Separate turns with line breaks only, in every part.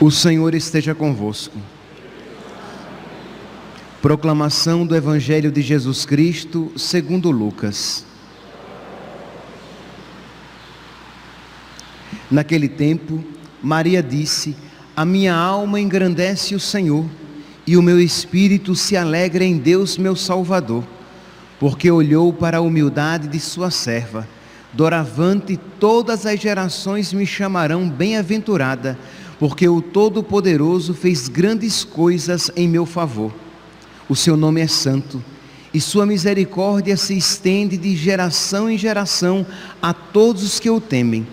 O Senhor esteja convosco. Proclamação do Evangelho de Jesus Cristo, segundo Lucas. Naquele tempo, Maria disse: a minha alma engrandece o Senhor, e o meu espírito se alegra em Deus meu Salvador, porque olhou para a humildade de sua serva. Doravante todas as gerações me chamarão bem-aventurada, porque o Todo-Poderoso fez grandes coisas em meu favor. O seu nome é santo, e sua misericórdia se estende de geração em geração a todos os que o temem.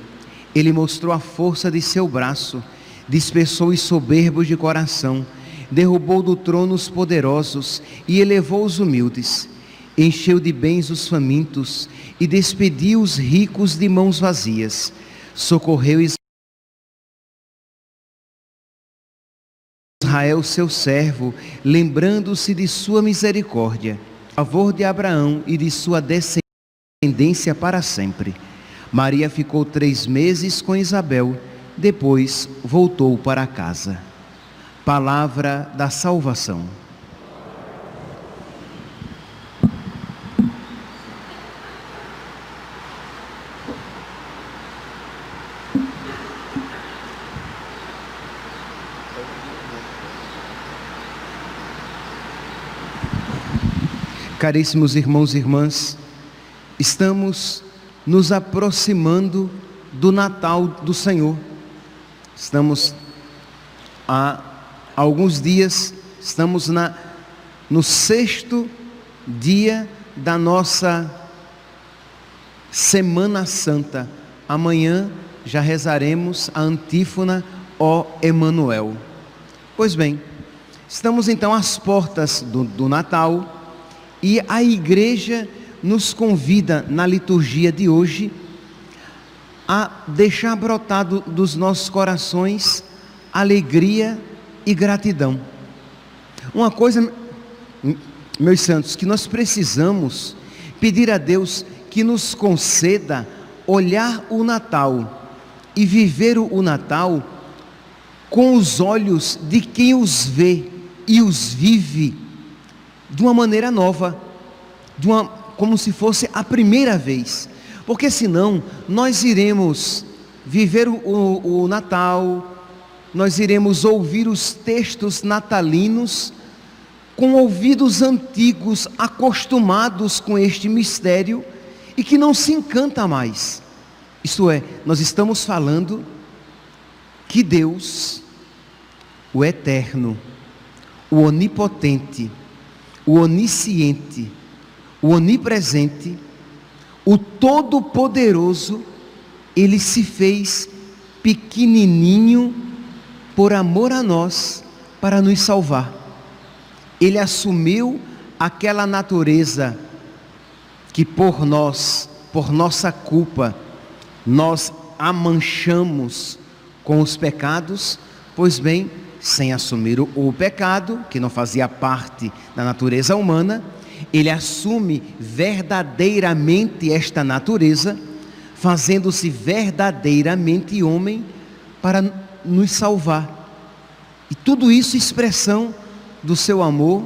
Ele mostrou a força de seu braço, dispersou os soberbos de coração, derrubou do trono os poderosos e elevou os humildes. Encheu de bens os famintos e despediu os ricos de mãos vazias. Socorreu Israel, seu servo, lembrando-se de sua misericórdia, a favor de Abraão e de sua descendência para sempre. Maria ficou 3 meses com Isabel, depois voltou para casa. Palavra da salvação. Caríssimos irmãos e irmãs, estamos nos aproximando do Natal do Senhor. Estamos há alguns dias, estamos no 6º dia da nossa Semana Santa. Amanhã já rezaremos a antífona Ó Emanuel. Pois bem, estamos então às portas do Natal. E a igreja nos convida na liturgia de hoje a deixar brotar dos nossos corações alegria e gratidão. Uma coisa, meus santos, que nós precisamos pedir a Deus que nos conceda olhar o Natal e viver o Natal com os olhos de quem os vê e os vive de uma maneira nova, como se fosse a primeira vez, porque senão nós iremos viver o Natal, nós iremos ouvir os textos natalinos com ouvidos antigos, acostumados com este mistério e que não se encanta mais. Isto é, nós estamos falando que Deus, o Eterno, o Onipotente, o Onisciente, o Onipresente, o Todo-Poderoso, Ele se fez pequenininho por amor a nós, para nos salvar. Ele assumiu aquela natureza que por nós, por nossa culpa, nós a manchamos com os pecados. Pois bem, sem assumir o pecado, que não fazia parte da natureza humana, Ele assume verdadeiramente esta natureza, fazendo-se verdadeiramente homem para nos salvar. E tudo isso expressão do seu amor,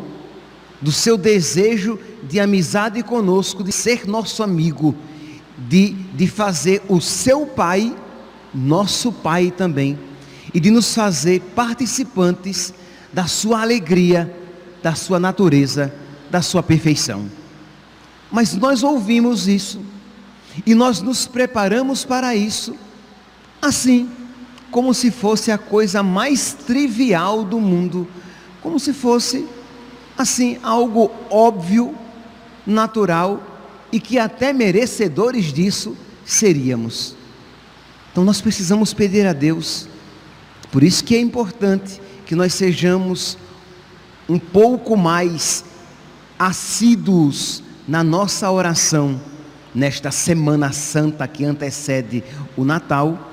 do seu desejo de amizade conosco, de ser nosso amigo, de fazer o seu Pai, nosso Pai também, e de nos fazer participantes da sua alegria, da sua natureza, da sua perfeição. Mas nós ouvimos isso, e nós nos preparamos para isso, assim, como se fosse a coisa mais trivial do mundo, como se fosse, assim, algo óbvio, natural, e que até merecedores disso seríamos. Então nós precisamos pedir a Deus. Por isso que é importante que nós sejamos um pouco mais assíduos na nossa oração, nesta Semana Santa que antecede o Natal,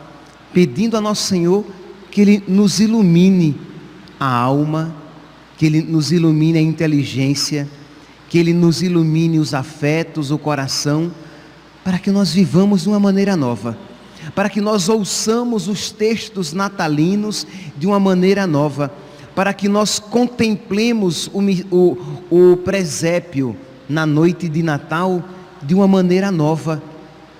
pedindo a nosso Senhor que Ele nos ilumine a alma, que Ele nos ilumine a inteligência, que Ele nos ilumine os afetos, o coração, para que nós vivamos de uma maneira nova. para que nós ouçamos os textos natalinos de uma maneira nova, para que nós contemplemos o presépio na noite de Natal de uma maneira nova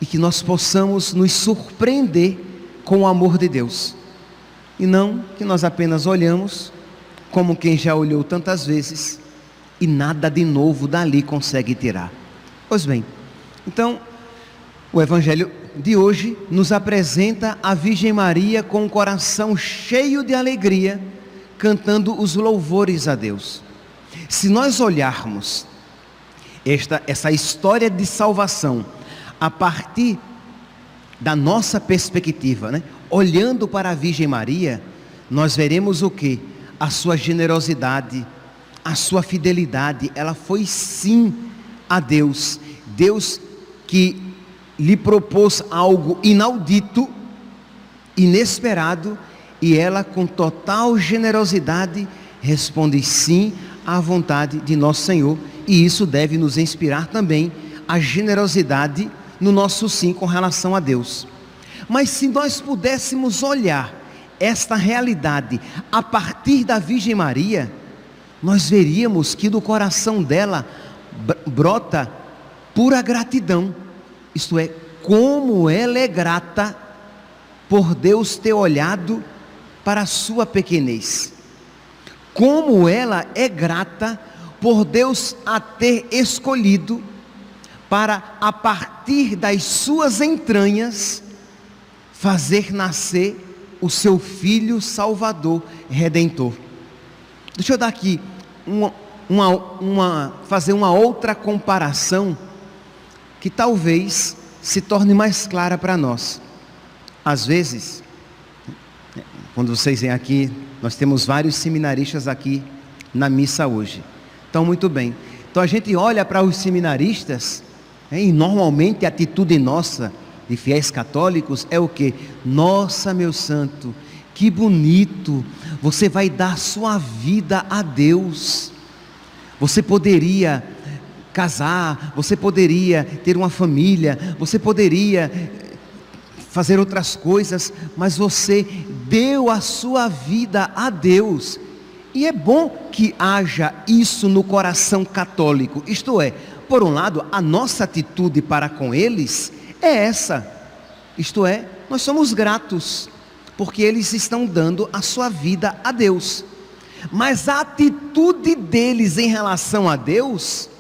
e que nós possamos nos surpreender com o amor de Deus. E não que nós apenas olhamos como quem já olhou tantas vezes e nada de novo dali consegue tirar. Pois bem, então o Evangelho de hoje nos apresenta a Virgem Maria com o coração cheio de alegria, cantando os louvores a Deus. Se nós olharmos essa história de salvação a partir da nossa perspectiva, né? Olhando para a Virgem Maria, nós veremos o quê? A sua generosidade, a sua fidelidade. Ela foi sim a Deus, Deus que lhe propôs algo inaudito, inesperado, e ela com total generosidade responde sim à vontade de nosso Senhor, e isso deve nos inspirar também a generosidade no nosso sim com relação a Deus. Mas se nós pudéssemos olhar esta realidade a partir da Virgem Maria, nós veríamos que do coração dela brota pura gratidão. Isto é, como ela é grata por Deus ter olhado para a sua pequenez. Como ela é grata por Deus a ter escolhido para, a partir das suas entranhas, fazer nascer o seu Filho Salvador, Redentor. Deixa eu dar aqui fazer uma outra comparação que talvez se torne mais clara para nós. Às vezes, quando vocês vêm aqui, nós temos vários seminaristas aqui na missa hoje. Então, muito bem. Então a gente olha para os seminaristas, e normalmente a atitude nossa de fiéis católicos é o quê? Nossa, meu santo, que bonito, você vai dar sua vida a Deus. Você poderia casar, você poderia ter uma família, você poderia fazer outras coisas, mas você deu a sua vida a Deus. E é bom que haja isso no coração católico, isto é, por um lado, a nossa atitude para com eles é essa, isto é, nós somos gratos, porque eles estão dando a sua vida a Deus, mas a atitude deles em relação a Deus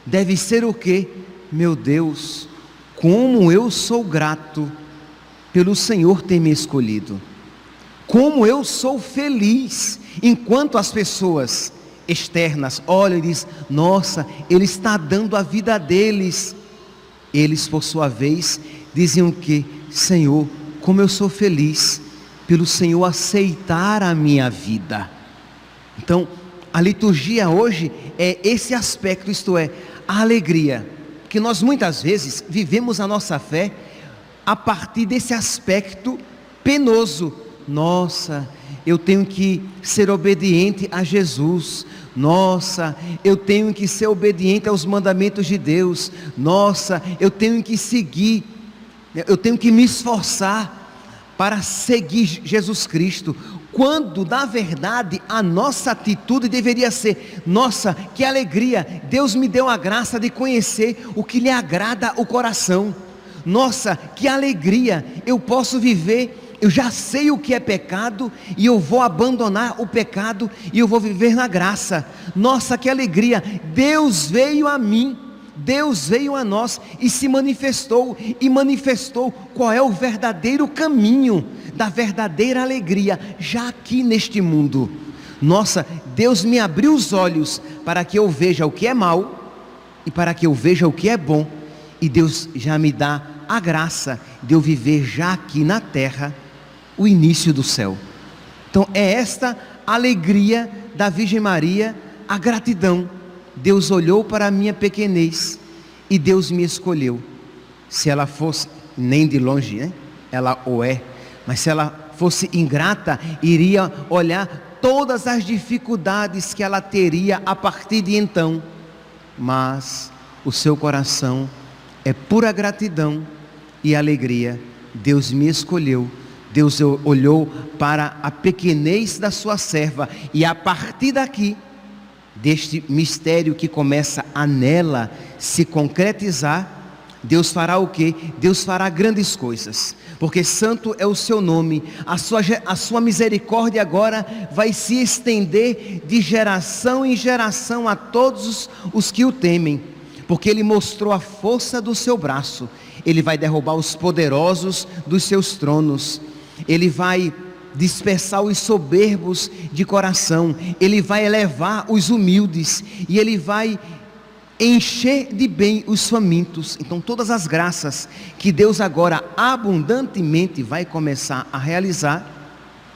deve ser o quê? Meu Deus, como eu sou grato pelo Senhor ter me escolhido, como eu sou feliz, enquanto as pessoas externas olham e dizem, nossa, Ele está dando a vida deles, eles por sua vez dizem o quê? Senhor, como eu sou feliz pelo Senhor aceitar a minha vida. Então, a liturgia hoje é esse aspecto, isto é, a alegria, que nós muitas vezes vivemos a nossa fé a partir desse aspecto penoso. Nossa, eu tenho que ser obediente a Jesus. Nossa, eu tenho que ser obediente aos mandamentos de Deus. Nossa, eu tenho que seguir, eu tenho que me esforçar para seguir Jesus Cristo. Quando na verdade a nossa atitude deveria ser, nossa, que alegria, Deus me deu a graça de conhecer o que lhe agrada o coração. Nossa, que alegria, eu posso viver, eu já sei o que é pecado e eu vou abandonar o pecado e eu vou viver na graça. Nossa, que alegria, Deus veio a mim, Deus veio a nós e se manifestou, e manifestou qual é o verdadeiro caminho da verdadeira alegria, já aqui neste mundo. Nossa, Deus me abriu os olhos para que eu veja o que é mal e para que eu veja o que é bom, e Deus já me dá a graça de eu viver já aqui na terra o início do céu. Então é esta alegria da Virgem Maria, a gratidão. Deus olhou para a minha pequenez e Deus me escolheu. Se ela fosse, nem de longe, né? Ela o é, mas se ela fosse ingrata, iria olhar todas as dificuldades que ela teria a partir de então, mas o seu coração é pura gratidão e alegria Deus me escolheu, Deus olhou para a pequenez da sua serva, e a partir daqui, deste mistério que começa a nela se concretizar, Deus fará o quê? Deus fará grandes coisas, porque santo é o seu nome. A sua misericórdia agora vai se estender de geração em geração a todos os que o temem, porque Ele mostrou a força do seu braço. Ele vai derrubar os poderosos dos seus tronos, Ele vai dispersar os soberbos de coração, Ele vai elevar os humildes, e Ele vai encher de bem os famintos. Então todas as graças que Deus agora abundantemente vai começar a realizar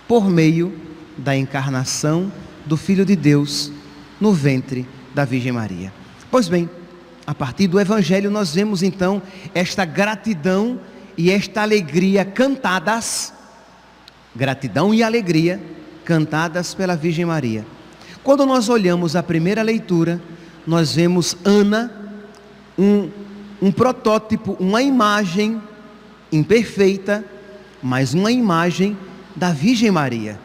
por meio da encarnação do Filho de Deus no ventre da Virgem Maria. Pois bem, a partir do Evangelho nós vemos então esta gratidão e esta alegria cantadas, gratidão e alegria cantadas pela Virgem Maria. Quando nós olhamos a primeira leitura, nós vemos Ana, um protótipo, uma imagem imperfeita, mas uma imagem da Virgem Maria.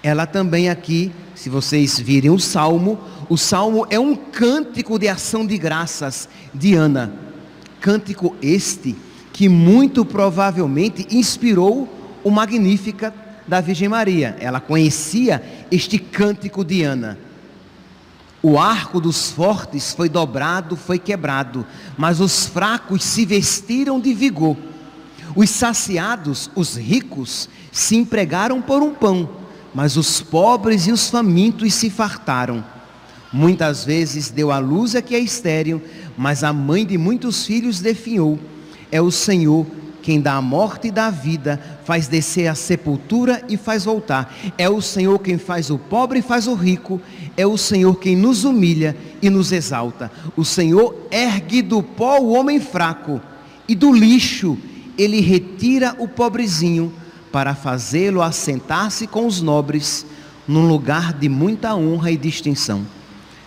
Ela também aqui, se vocês virem o Salmo é um cântico de ação de graças de Ana. Cântico este que muito provavelmente inspirou o Magníficat da Virgem Maria. Ela conhecia este cântico de Ana. O arco dos fortes foi dobrado, foi quebrado, mas os fracos se vestiram de vigor. Os saciados, os ricos, se empregaram por um pão, mas os pobres e os famintos se fartaram. Muitas vezes deu à luz a que é estéril, mas a mãe de muitos filhos definhou. É o Senhor quem dá a morte e dá a vida, faz descer a sepultura e faz voltar. É o Senhor quem faz o pobre e faz o rico. É o Senhor quem nos humilha e nos exalta. O Senhor ergue do pó o homem fraco, e do lixo Ele retira o pobrezinho, para fazê-lo assentar-se com os nobres, num lugar de muita honra e distinção.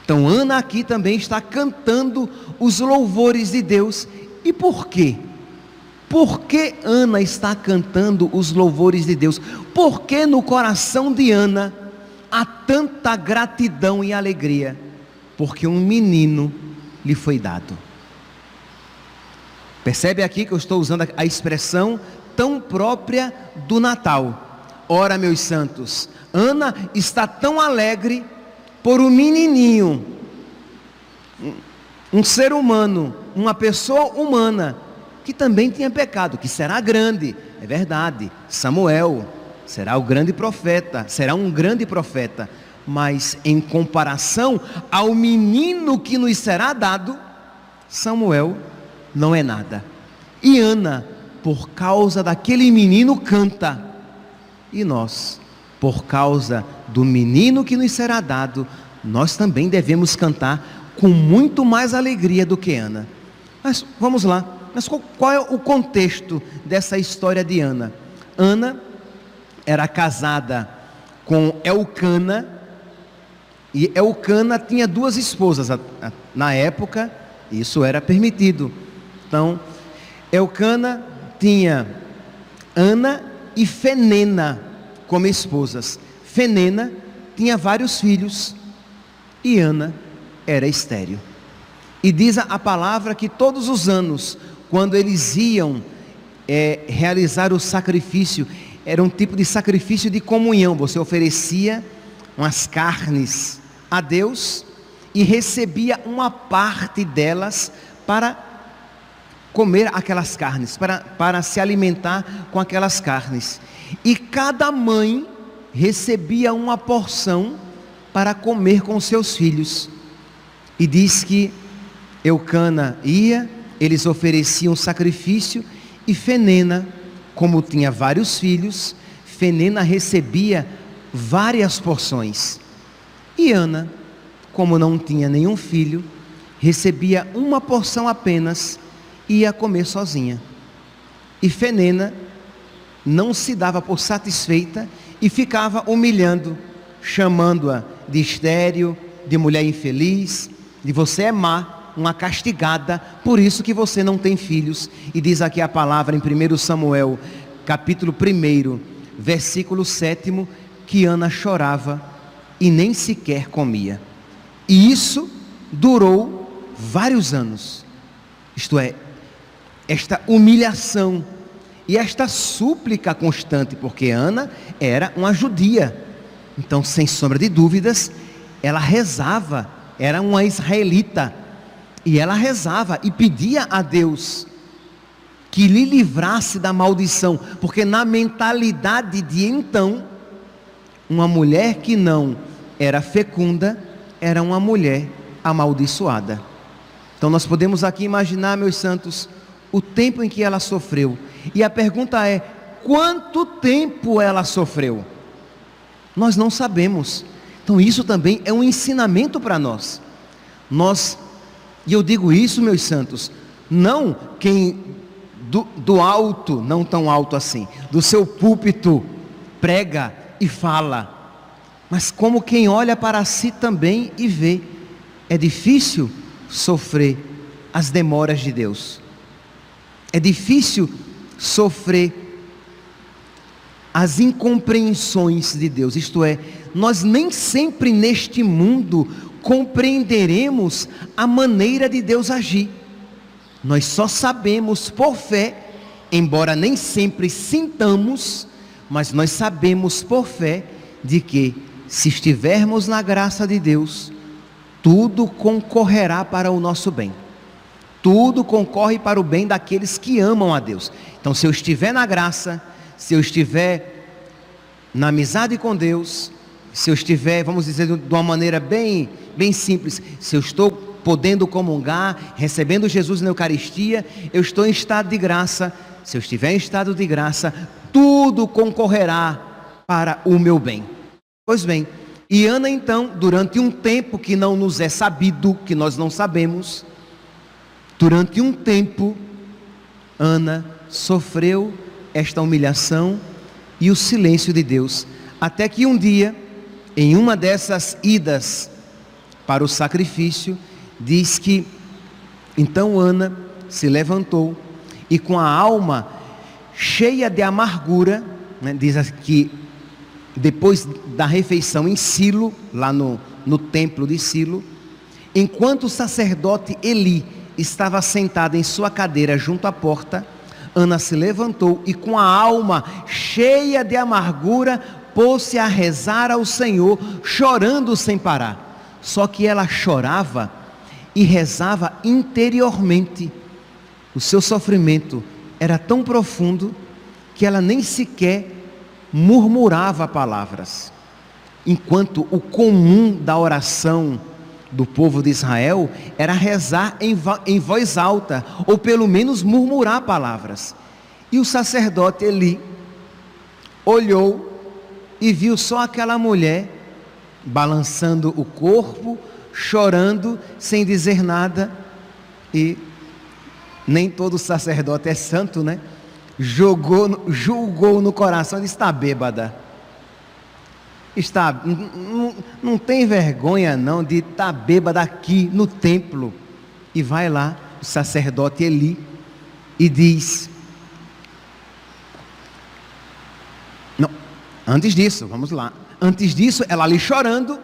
Então Ana aqui também está cantando os louvores de Deus. E por quê? Por que Ana está cantando os louvores de Deus? Por que no coração de Ana há tanta gratidão e alegria? Porque um menino lhe foi dado. Percebe aqui que eu estou usando a expressão tão própria do Natal. Ora, meus santos, Ana está tão alegre por um menininho, um ser humano, uma pessoa humana, que também tinha pecado, que será grande, é verdade. Samuel será o grande profeta, será um grande profeta, mas em comparação ao menino que nos será dado, Samuel não é nada. E Ana, por causa daquele menino, canta. E nós, por causa do menino que nos será dado, nós também devemos cantar com muito mais alegria do que Ana. Mas vamos lá. Mas qual é o contexto dessa história de Ana? Ana era casada com Elcana, e Elcana tinha duas esposas. Na época, isso era permitido. Então, Elcana tinha Ana e Fenena como esposas. Fenena tinha vários filhos, e Ana era estéril. E diz a palavra que todos os anos, quando eles iam realizar o sacrifício, era um tipo de sacrifício de comunhão. Você oferecia umas carnes a Deus e recebia uma parte delas para comer aquelas carnes, para se alimentar com aquelas carnes. E cada mãe recebia uma porção para comer com seus filhos. E diz que Elcana ia, eles ofereciam sacrifício, e Fenena, como tinha vários filhos, Fenena recebia várias porções. E Ana, como não tinha nenhum filho, recebia uma porção apenas e ia comer sozinha. E Fenena não se dava por satisfeita e ficava humilhando, chamando-a de estéril, de mulher infeliz, de você é má. uma castigada, por isso que você não tem filhos. E diz aqui a palavra em 1 Samuel, capítulo 1, versículo 7, que Ana chorava e nem sequer comia. E isso durou vários anos. Isto é, esta humilhação e esta súplica constante, porque Ana era uma judia. Então, sem sombra de dúvidas, ela rezava, era uma israelita, e ela rezava e pedia a Deus que lhe livrasse da maldição, porque na mentalidade de então, uma mulher que não era fecunda, era uma mulher amaldiçoada. Então nós podemos aqui imaginar, meus santos, o tempo em que ela sofreu. E a pergunta é: quanto tempo ela sofreu? Nós não sabemos. Então isso também é um ensinamento para nós. E eu digo isso, meus santos, não quem do alto, não tão alto assim, do seu púlpito prega e fala, mas como quem olha para si também e vê. É difícil sofrer as demoras de Deus. É difícil sofrer as incompreensões de Deus. Isto é, nós nem sempre neste mundo compreenderemos a maneira de Deus agir. Nós só sabemos por fé, embora nem sempre sintamos, mas nós sabemos por fé de que, se estivermos na graça de Deus, tudo concorrerá para o nosso bem. Tudo concorre para o bem daqueles que amam a Deus. Então, se eu estiver na graça, se eu estiver na amizade com Deus, se eu estiver, vamos dizer de uma maneira bem simples, se eu estou podendo comungar, recebendo Jesus na Eucaristia, eu estou em estado de graça. Se eu estiver em estado de graça, tudo concorrerá para o meu bem. Pois bem, e Ana então, durante um tempo que não nos é sabido, que nós não sabemos, durante um tempo, Ana sofreu esta humilhação e o silêncio de Deus, até que um dia, em uma dessas idas para o sacrifício, diz que então Ana se levantou e com a alma cheia de amargura, diz aqui, depois da refeição em Silo, lá no templo de Silo, enquanto o sacerdote Eli estava sentado em sua cadeira junto à porta, Ana se levantou e com a alma cheia de amargura, pôs-se a rezar ao Senhor, chorando sem parar. Só que ela chorava e rezava interiormente. O seu sofrimento era tão profundo que ela nem sequer murmurava palavras. Enquanto o comum da oração do povo de Israel era rezar em voz alta, ou pelo menos murmurar palavras. E o sacerdote Eli olhou e viu só aquela mulher balançando o corpo, chorando, sem dizer nada. E nem todo sacerdote é santo, né? Julgou no coração e está bêbada. Não tem vergonha não de estar bêbada aqui no templo. E vai lá o sacerdote Eli e diz: não, antes disso, vamos lá. Antes disso, ela ali chorando,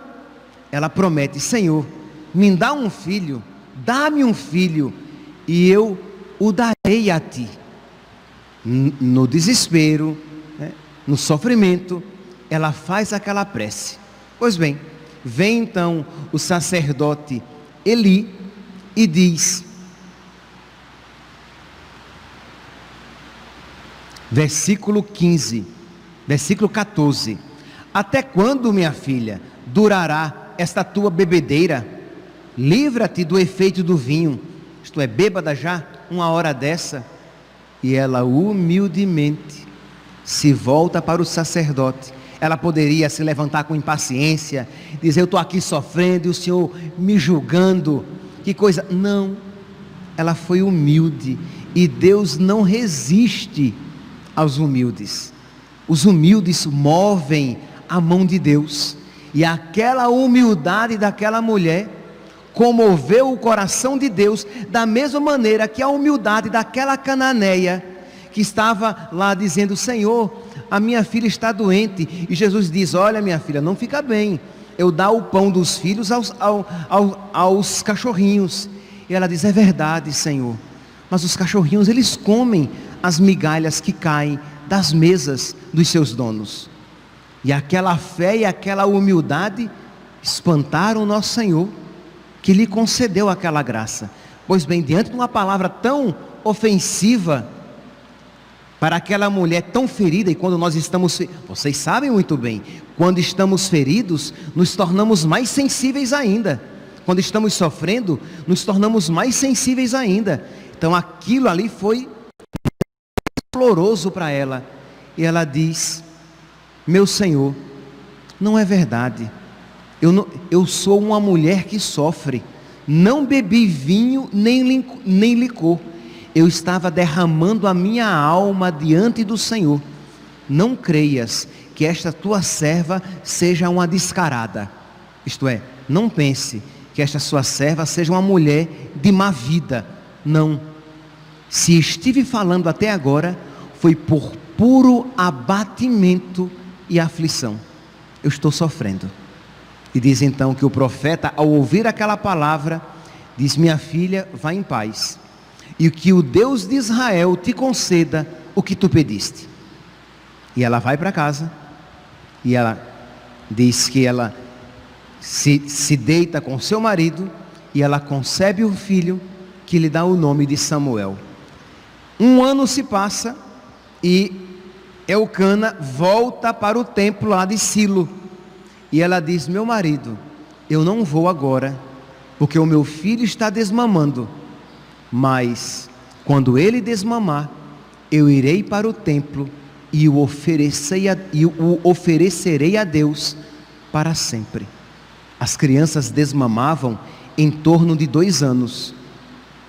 ela promete: Senhor, me dá um filho, dá-me um filho, e eu o darei a ti. No desespero, né, no sofrimento, ela faz aquela prece. Pois bem, vem então o sacerdote Eli e diz, versículo 14: até quando, minha filha, durará esta tua bebedeira? Livra-te do efeito do vinho. Isto é, bêbada já, uma hora dessa. E ela humildemente se volta para o sacerdote. Ela poderia se levantar com impaciência, dizer: eu estou aqui sofrendo e o Senhor me julgando, que coisa. Não, ela foi humilde, e Deus não resiste aos humildes. Os humildes movem a mão de Deus, e aquela humildade daquela mulher comoveu o coração de Deus, da mesma maneira que a humildade daquela cananeia, que estava lá dizendo: Senhor, a minha filha está doente, e Jesus diz: olha, minha filha, não fica bem eu dar o pão dos filhos aos cachorrinhos. E ela diz: é verdade, Senhor, mas os cachorrinhos, eles comem as migalhas que caem das mesas dos seus donos. E aquela fé e aquela humildade espantaram o nosso Senhor, que lhe concedeu aquela graça. Pois bem, diante de uma palavra tão ofensiva para aquela mulher tão ferida, e quando nós estamos, vocês sabem muito bem, quando estamos feridos, nos tornamos mais sensíveis ainda. Quando estamos sofrendo, nos tornamos mais sensíveis ainda. Então aquilo ali foi doloroso para ela. E ela diz: meu Senhor, não é verdade. Eu sou uma mulher que sofre. Não bebi vinho nem licor. Eu estava derramando a minha alma diante do Senhor. Não creias que esta tua serva seja uma descarada. Isto é, não pense que esta sua serva seja uma mulher de má vida. Não. Se estive falando até agora, foi por puro abatimento e aflição. Eu estou sofrendo. E diz então que o profeta, ao ouvir aquela palavra, diz: minha filha, vá em paz, e que o Deus de Israel te conceda o que tu pediste. E ela vai para casa, e ela diz que ela se deita com seu marido, e ela concebe um filho, que lhe dá o nome de Samuel. 1 ano se passa, e Eucana volta para o templo lá de Silo, e ela diz: meu marido, eu não vou agora, porque o meu filho está desmamando, mas quando ele desmamar, eu irei para o templo e o oferecerei a Deus para sempre. As crianças desmamavam em torno de 2 anos,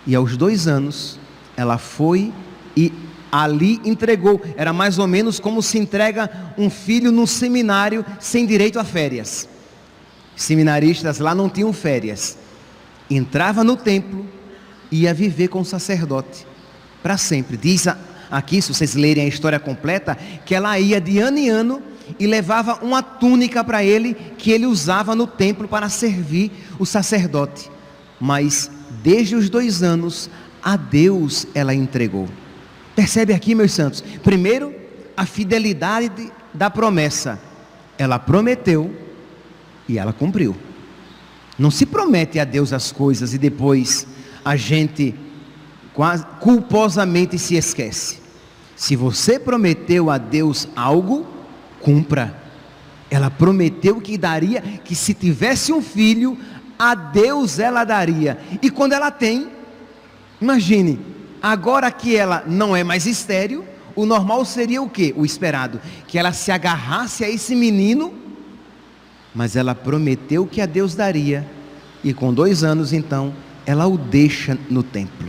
e aos 2 anos ela foi e ali entregou. Era mais ou menos como se entrega um filho no seminário sem direito a férias. Seminaristas lá não tinham férias. Entrava no templo, ia viver com o sacerdote para sempre. Diz aqui, se vocês lerem a história completa, que ela ia de ano em ano e levava uma túnica para ele, que ele usava no templo para servir o sacerdote. Mas desde os 2 anos, a Deus ela entregou. Percebe aqui, meus santos? Primeiro, a fidelidade da promessa. Ela prometeu e ela cumpriu. Não se promete a Deus as coisas e depois a gente quase culposamente se esquece. Se você prometeu a Deus algo, cumpra. Ela prometeu que daria, que se tivesse um filho, a Deus ela daria. E quando ela tem, imagine, agora que ela não é mais estéril, o normal seria o quê? O esperado, que ela se agarrasse a esse menino, mas ela prometeu que a Deus daria, e com 2 anos então, ela o deixa no templo.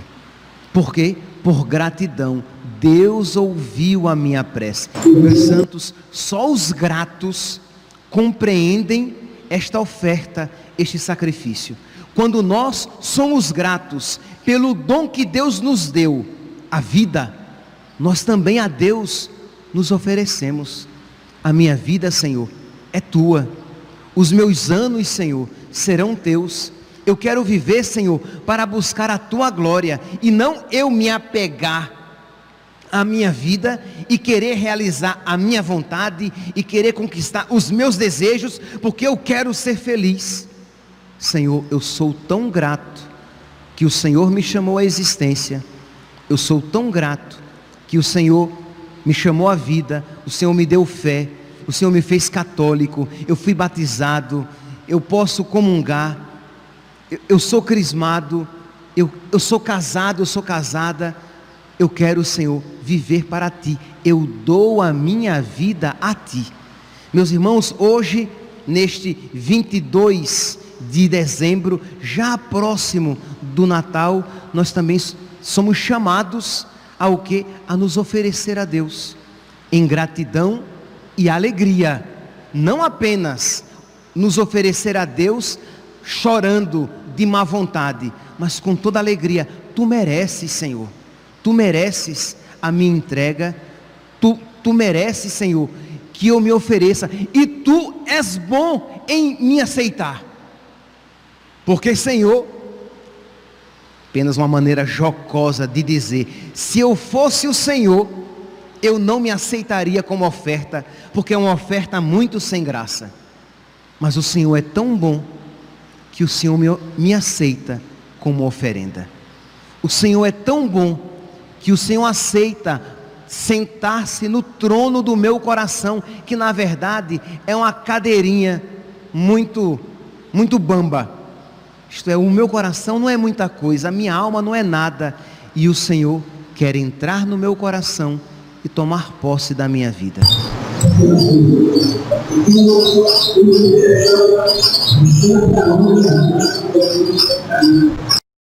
Por quê? Por gratidão. Deus ouviu a minha prece. Meus santos, só os gratos compreendem esta oferta, este sacrifício. Quando nós somos gratos pelo dom que Deus nos deu, a vida, nós também a Deus nos oferecemos. A minha vida, Senhor, é tua. Os meus anos, Senhor, serão teus. Eu quero viver, Senhor, para buscar a tua glória, e não eu me apegar à minha vida e querer realizar a minha vontade e querer conquistar os meus desejos, porque eu quero ser feliz. Senhor, eu sou tão grato que o Senhor me chamou à existência. Eu sou tão grato que o Senhor me chamou à vida. O Senhor me deu fé. O Senhor me fez católico. Eu fui batizado. Eu posso comungar. Eu sou crismado. Eu sou casado. Eu sou casada. Eu quero, Senhor, viver para Ti. Eu dou a minha vida a Ti. Meus irmãos, hoje, neste 22 de dezembro, já próximo do Natal, nós também somos chamados ao quê? A nos oferecer a Deus em gratidão e alegria. Não apenas nos oferecer a Deus chorando de má vontade, mas com toda alegria. Tu mereces, Senhor, tu mereces a minha entrega, tu mereces, Senhor, que eu me ofereça, e tu és bom em me aceitar, porque, Senhor, apenas uma maneira jocosa de dizer, se eu fosse o Senhor, eu não me aceitaria como oferta, porque é uma oferta muito sem graça, mas o Senhor é tão bom, que o Senhor me aceita como oferenda. O Senhor é tão bom, que o Senhor aceita sentar-se no trono do meu coração, que na verdade é uma cadeirinha muito bamba. Isto é, o meu coração não é muita coisa, a minha alma não é nada, e o Senhor quer entrar no meu coração e tomar posse da minha vida.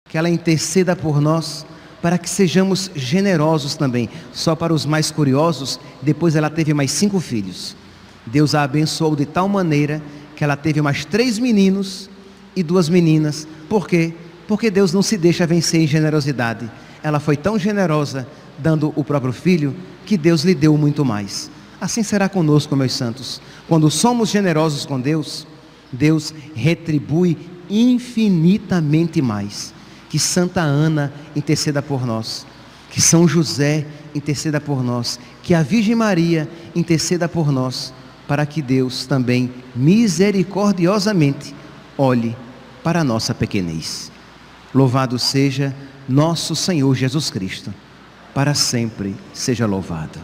Que ela interceda por nós, para que sejamos generosos também. Só para os mais curiosos, depois ela teve mais 5 filhos. Deus a abençoou de tal maneira, que ela teve mais 3 meninos e 2 meninas. Por quê? Porque Deus não se deixa vencer em generosidade. Ela foi tão generosa, dando o próprio filho, que Deus lhe deu muito mais. Assim será conosco, meus santos. Quando somos generosos com Deus, Deus retribui infinitamente mais. Que Santa Ana interceda por nós, que São José interceda por nós, que a Virgem Maria interceda por nós, para que Deus também misericordiosamente olhe para a nossa pequenez. Louvado seja nosso Senhor Jesus Cristo, para sempre seja louvado.